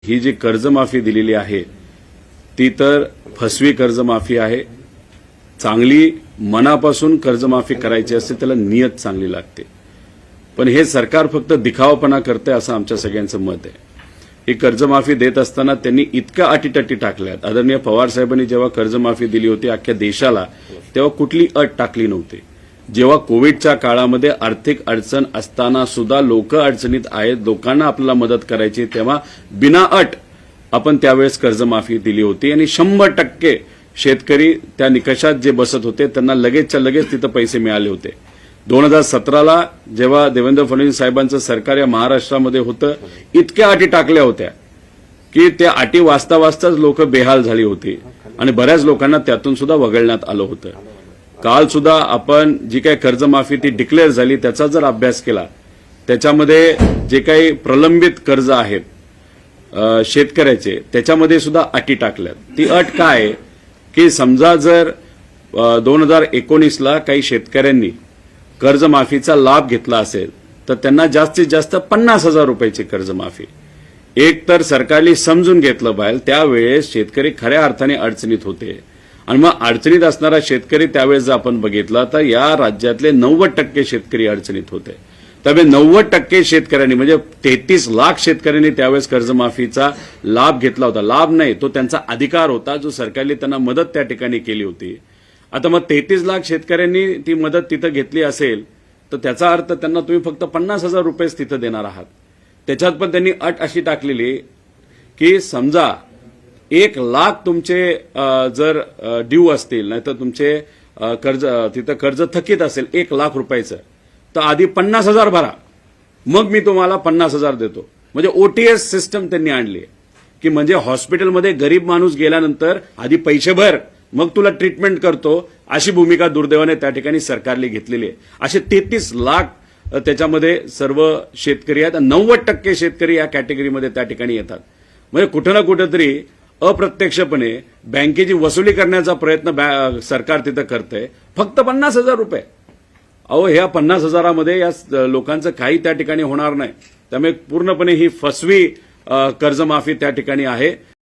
ही जी कर्जमाफी दिलेली आहे ती तर फसवी कर्जमाफी आहे। चांगली मनापासून कर्जमाफी करायची असते त्याला नियत चांगली लागते, पण हे सरकार फक्त दिखावापणा करते असं आमच्या सगळ्यांचं मत आहे। ही कर्जमाफी देत असताना त्यांनी इतक्या अटीतटी टाकल्यात। आदरणीय पवार साहेबांनी जेव्हा कर्जमाफी दिली होती अख्ख्या देशाला तेव्हा कुठली अट टाकली नव्हती। जेव्हा कोविडच्या काळामध्ये आर्थिक अडचण असताना सुद्धा लोक अडचणीत आहेत, लोकांना आपल्याला मदत करायची, तेव्हा बिना अट आपण त्यावेळेस कर्जमाफी दिली होती आणि 100% शेतकरी त्या निकषात जे बसत होते त्यांना लगेचच्या लगेच तिथं पैसे मिळाले होते। 2017ला जेव्हा देवेंद्र फडणवीस साहेबांचं सरकार या महाराष्ट्रामध्ये होतं इतक्या अटी टाकल्या होत्या की त्या अटी वाचता वाचताच लोक बेहाल झाली होती आणि बऱ्याच लोकांना त्यातून सुद्धा वगळण्यात आलं होतं। काल सुद्धा आपण जी काही कर्जमाफी ती डिक्लेअर झाली त्याचा जर अभ्यास केला त्याच्यामध्ये जे काही प्रलंबित कर्ज आहेत शेतकऱ्याचे त्याच्यामध्ये सुद्धा अटी टाकल्यात। ती अट काय की समजा जर 2019ला काही शेतकऱ्यांनी कर्जमाफीचा लाभ घेतला असेल तर त्यांना जास्तीत जास्त 50,000 रुपयाची कर्जमाफी। एक तर सरकारने समजून घेतलं पाहिजे त्यावेळेस शेतकरी खऱ्या अर्थाने अडचणीत होते आणि मग अडचणीत असणारा शेतकरी त्यावेळेस जर आपण बघितला तर या राज्यातले 90% शेतकरी अडचणीत होते। त्यामुळे 90% शेतकऱ्यांनी म्हणजे 33 लाख शेतकऱ्यांनी त्यावेळेस कर्जमाफीचा लाभ घेतला होता। लाभ नाही, तो त्यांचा अधिकार होता जो सरकारने त्यांना मदत त्या ठिकाणी केली होती। आता मग 33 लाख शेतकऱ्यांनी ती मदत तिथं घेतली असेल तर त्याचा अर्थ त्यांना तुम्ही फक्त 50,000 रुपयेच तिथं देणार आहात। त्याच्यात पण त्यांनी अट अशी टाकलेली की समजा 1 लाख तुमचे जर ड्यू असतील नाहीतर तुमचे कर्ज तिथं कर्ज थकीत असेल 1 लाख रुपयाचं तर आधी 50,000 भरा मग मी तुम्हाला 50,000 देतो। म्हणजे ओटीएस सिस्टम त्यांनी आणली की म्हणजे हॉस्पिटलमध्ये गरीब माणूस गेल्यानंतर आधी पैसे भर मग तुला ट्रीटमेंट करतो अशी भूमिका दुर्दैवाने त्या ठिकाणी सरकारने घेतलेली आहे। असे 33 लाख त्याच्यामध्ये सर्व शेतकरी आहेत। 90% शेतकरी या कॅटेगरीमध्ये त्या ठिकाणी येतात। म्हणजे कुठं ना कुठेतरी अप्रत्यक्षपणे बँकेची वसुली करण्याचा प्रयत्न सरकार तिथं करतंय फक्त 50,000 रुपये। अहो ह्या 50,000मध्ये या लोकांचं काही त्या ठिकाणी होणार नाही। त्यामुळे पूर्णपणे ही फसवी कर्जमाफी त्या ठिकाणी आहे।